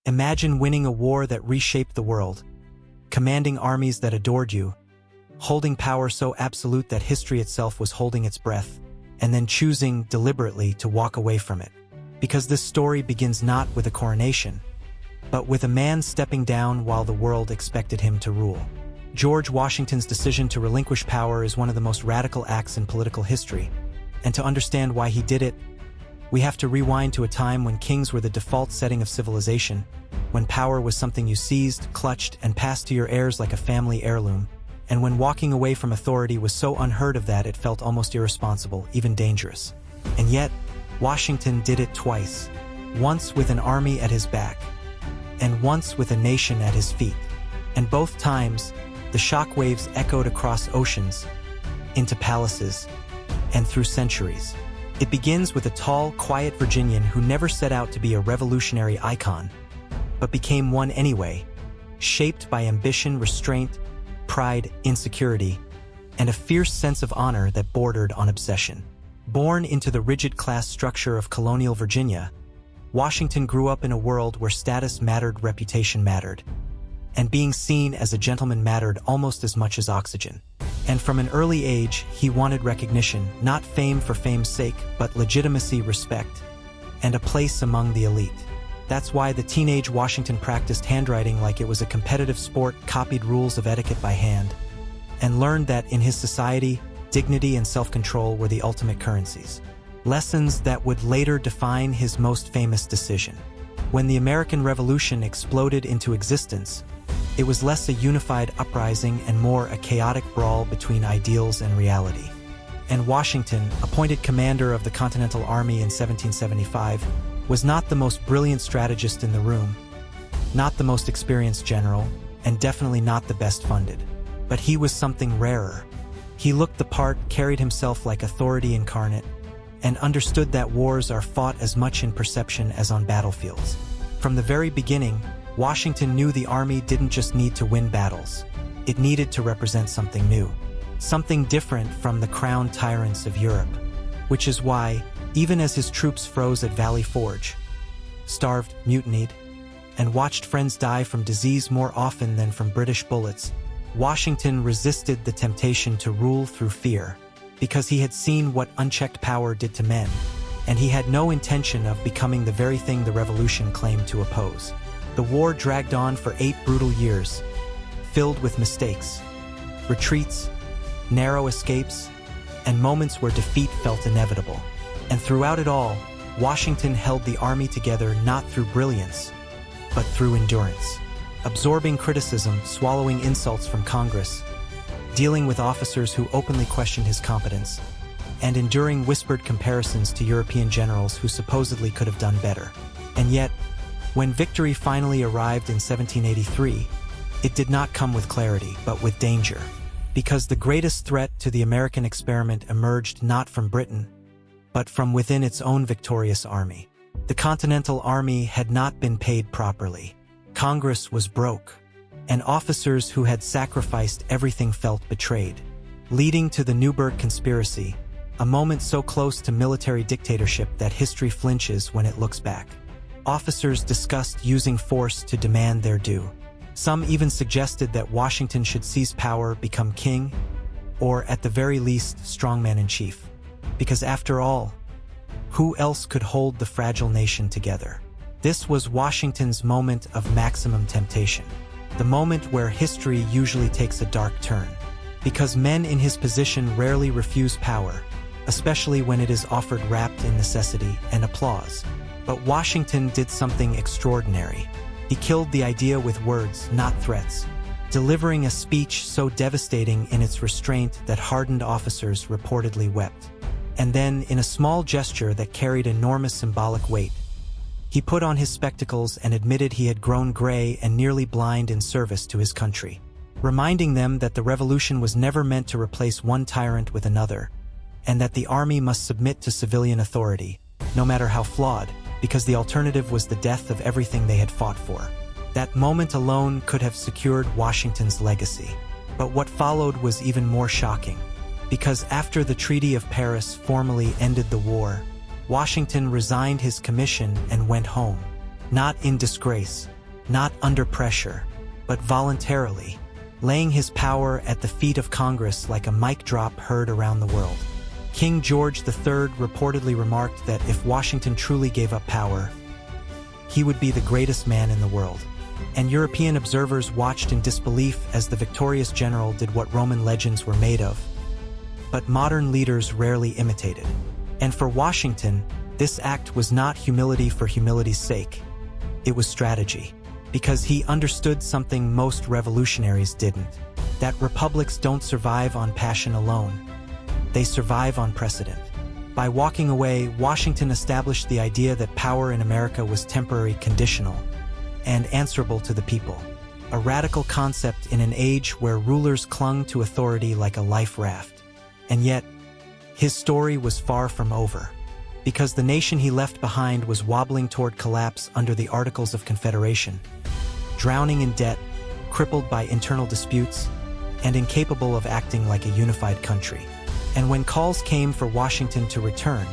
Imagine winning a war that reshaped the world, commanding armies that adored you, holding power so absolute that history itself was holding its breath, and then choosing deliberately to walk away from it. Because this story begins not with a coronation, but with a man stepping down while the world expected him to rule. George Washington's decision to relinquish power is one of the most radical acts in political history, and to understand why he did it, we have to rewind to a time when kings were the default setting of civilization, when power was something you seized, clutched, and passed to your heirs like a family heirloom, and when walking away from authority was so unheard of that it felt almost irresponsible, even dangerous. And yet, Washington did it twice, once with an army at his back, and once with a nation at his feet. And both times, the shockwaves echoed across oceans, into palaces, and through centuries. It begins with a tall, quiet Virginian who never set out to be a revolutionary icon, but became one anyway, shaped by ambition, restraint, pride, insecurity, and a fierce sense of honor that bordered on obsession. Born into the rigid class structure of colonial Virginia, Washington grew up in a world where status mattered, reputation mattered, and being seen as a gentleman mattered almost as much as oxygen. And from an early age, he wanted recognition, not fame for fame's sake, but legitimacy, respect, and a place among the elite. That's why the teenage Washington practiced handwriting like it was a competitive sport, copied rules of etiquette by hand, and learned that in his society, dignity and self-control were the ultimate currencies. Lessons that would later define his most famous decision. When the American Revolution exploded into existence, it was less a unified uprising and more a chaotic brawl between ideals and reality. And Washington, appointed commander of the Continental Army in 1775, was not the most brilliant strategist in the room, not the most experienced general, and definitely not the best funded. But he was something rarer. He looked the part, carried himself like authority incarnate, and understood that wars are fought as much in perception as on battlefields. From the very beginning, Washington knew the army didn't just need to win battles. It needed to represent something new, something different from the crowned tyrants of Europe. Which is why, even as his troops froze at Valley Forge, starved, mutinied, and watched friends die from disease more often than from British bullets, Washington resisted the temptation to rule through fear, because he had seen what unchecked power did to men, and he had no intention of becoming the very thing the revolution claimed to oppose. The war dragged on for 8 brutal years, filled with mistakes, retreats, narrow escapes, and moments where defeat felt inevitable. And throughout it all, Washington held the army together not through brilliance, but through endurance. Absorbing criticism, swallowing insults from Congress, dealing with officers who openly questioned his competence, and enduring whispered comparisons to European generals who supposedly could have done better. And yet, when victory finally arrived in 1783, it did not come with clarity, but with danger. Because the greatest threat to the American experiment emerged not from Britain, but from within its own victorious army. The Continental Army had not been paid properly. Congress was broke, and officers who had sacrificed everything felt betrayed, leading to the Newburgh Conspiracy, a moment so close to military dictatorship that history flinches when it looks back. Officers discussed using force to demand their due. Some even suggested that Washington should seize power, become king, or at the very least, strongman-in-chief. Because after all, who else could hold the fragile nation together? This was Washington's moment of maximum temptation. The moment where history usually takes a dark turn. Because men in his position rarely refuse power, especially when it is offered wrapped in necessity and applause. But Washington did something extraordinary. He killed the idea with words, not threats, delivering a speech so devastating in its restraint that hardened officers reportedly wept. And then, in a small gesture that carried enormous symbolic weight, he put on his spectacles and admitted he had grown gray and nearly blind in service to his country, reminding them that the revolution was never meant to replace one tyrant with another, and that the army must submit to civilian authority, no matter how flawed, because the alternative was the death of everything they had fought for. That moment alone could have secured Washington's legacy. But what followed was even more shocking, because after the Treaty of Paris formally ended the war, Washington resigned his commission and went home. not in disgrace, not under pressure, but voluntarily, laying his power at the feet of Congress like a mic drop heard around the world. King George III reportedly remarked that if Washington truly gave up power, he would be the greatest man in the world. And European observers watched in disbelief as the victorious general did what Roman legends were made of. But modern leaders rarely imitated. And for Washington, this act was not humility for humility's sake. It was strategy. Because he understood something most revolutionaries didn't. That republics don't survive on passion alone. They survive on precedent. By walking away, Washington established the idea that power in America was temporary, conditional, and answerable to the people. A radical concept in an age where rulers clung to authority like a life raft. And yet, his story was far from over. Because the nation he left behind was wobbling toward collapse under the Articles of Confederation, drowning in debt, crippled by internal disputes, and incapable of acting like a unified country. And when calls came for Washington to return,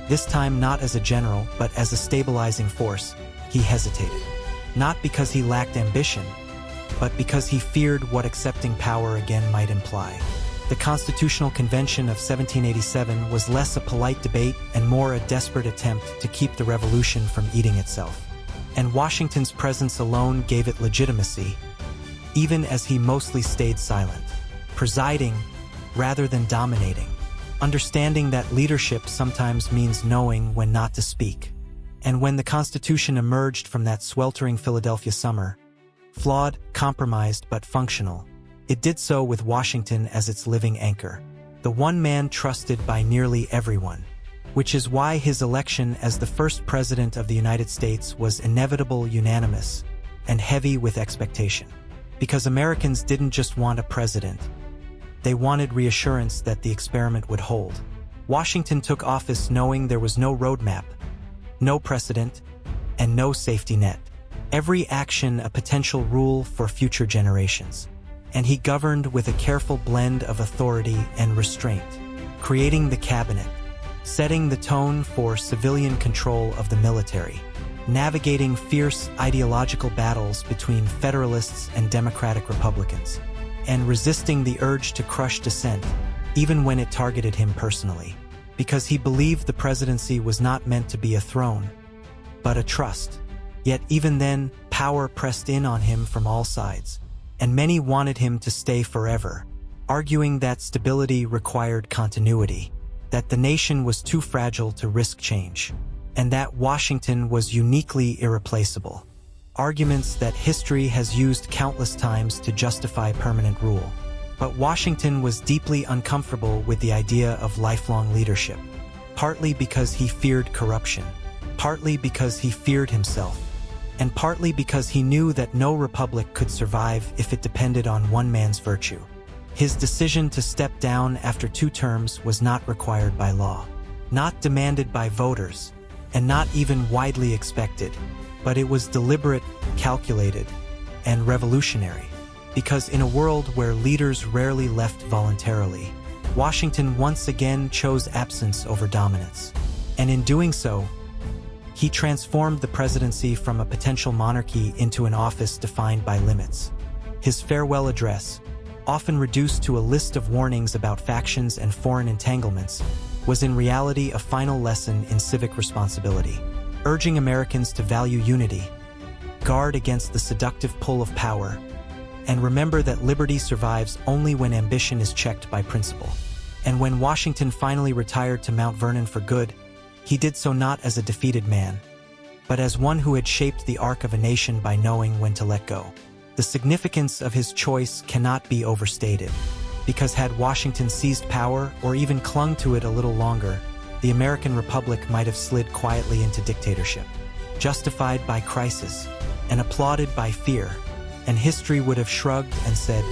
this time not as a general but as a stabilizing force, he hesitated. Not because he lacked ambition, but because he feared what accepting power again might imply. The Constitutional Convention of 1787 was less a polite debate and more a desperate attempt to keep the revolution from eating itself. And Washington's presence alone gave it legitimacy, even as he mostly stayed silent, presiding rather than dominating, understanding that leadership sometimes means knowing when not to speak. And when the Constitution emerged from that sweltering Philadelphia summer, flawed, compromised, but functional, it did so with Washington as its living anchor, the one man trusted by nearly everyone. Which is why his election as the first president of the United States was inevitable, unanimous, and heavy with expectation. Because Americans didn't just want a president. They wanted reassurance that the experiment would hold. Washington took office knowing there was no roadmap, no precedent, and no safety net. Every action a potential rule for future generations. And he governed with a careful blend of authority and restraint, creating the cabinet, setting the tone for civilian control of the military, navigating fierce ideological battles between Federalists and Democratic Republicans, and resisting the urge to crush dissent, even when it targeted him personally, because he believed the presidency was not meant to be a throne, but a trust. Yet even then, power pressed in on him from all sides, and many wanted him to stay forever, arguing that stability required continuity, that the nation was too fragile to risk change, and that Washington was uniquely irreplaceable. Arguments that history has used countless times to justify permanent rule. But Washington was deeply uncomfortable with the idea of lifelong leadership, partly because he feared corruption, partly because he feared himself, and partly because he knew that no republic could survive if it depended on one man's virtue. His decision to step down after 2 terms was not required by law, not demanded by voters, and not even widely expected, but it was deliberate, calculated, and revolutionary. Because in a world where leaders rarely left voluntarily, Washington once again chose absence over dominance. And in doing so, he transformed the presidency from a potential monarchy into an office defined by limits. His farewell address, often reduced to a list of warnings about factions and foreign entanglements, was in reality a final lesson in civic responsibility, urging Americans to value unity, guard against the seductive pull of power, and remember that liberty survives only when ambition is checked by principle. And when Washington finally retired to Mount Vernon for good, he did so not as a defeated man, but as one who had shaped the arc of a nation by knowing when to let go. The significance of his choice cannot be overstated, because had Washington seized power or even clung to it a little longer, the American Republic might have slid quietly into dictatorship, justified by crisis and applauded by fear, and history would have shrugged and said,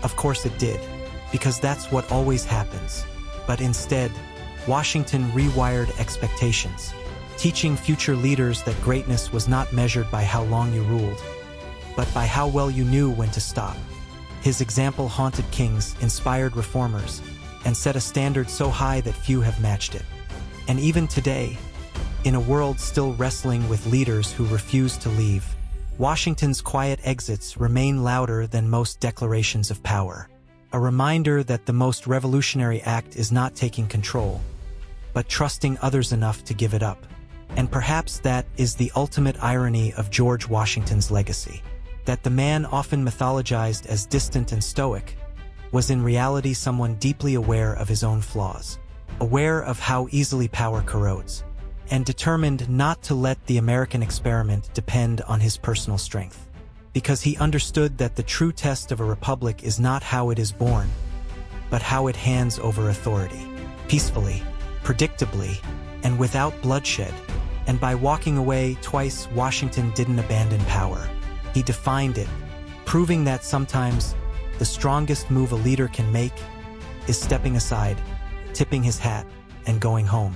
"Of course it did, because that's what always happens." But instead, Washington rewired expectations, teaching future leaders that greatness was not measured by how long you ruled, but by how well you knew when to stop. His example haunted kings, inspired reformers, and set a standard so high that few have matched it. And even today, In a world still wrestling with leaders who refuse to leave, Washington's quiet exits remain louder than most declarations of power. A reminder that the most revolutionary act is not taking control, but trusting others enough to give it up. And perhaps that is the ultimate irony of George Washington's legacy. That the man often mythologized as distant and stoic was in reality someone deeply aware of his own flaws, aware of how easily power corrodes, and determined not to let the American experiment depend on his personal strength. Because he understood that the true test of a republic is not how it is born, but how it hands over authority, peacefully, predictably, and without bloodshed. And by walking away twice, Washington didn't abandon power. He defined it, proving that sometimes the strongest move a leader can make is stepping aside, tipping his hat, and going home.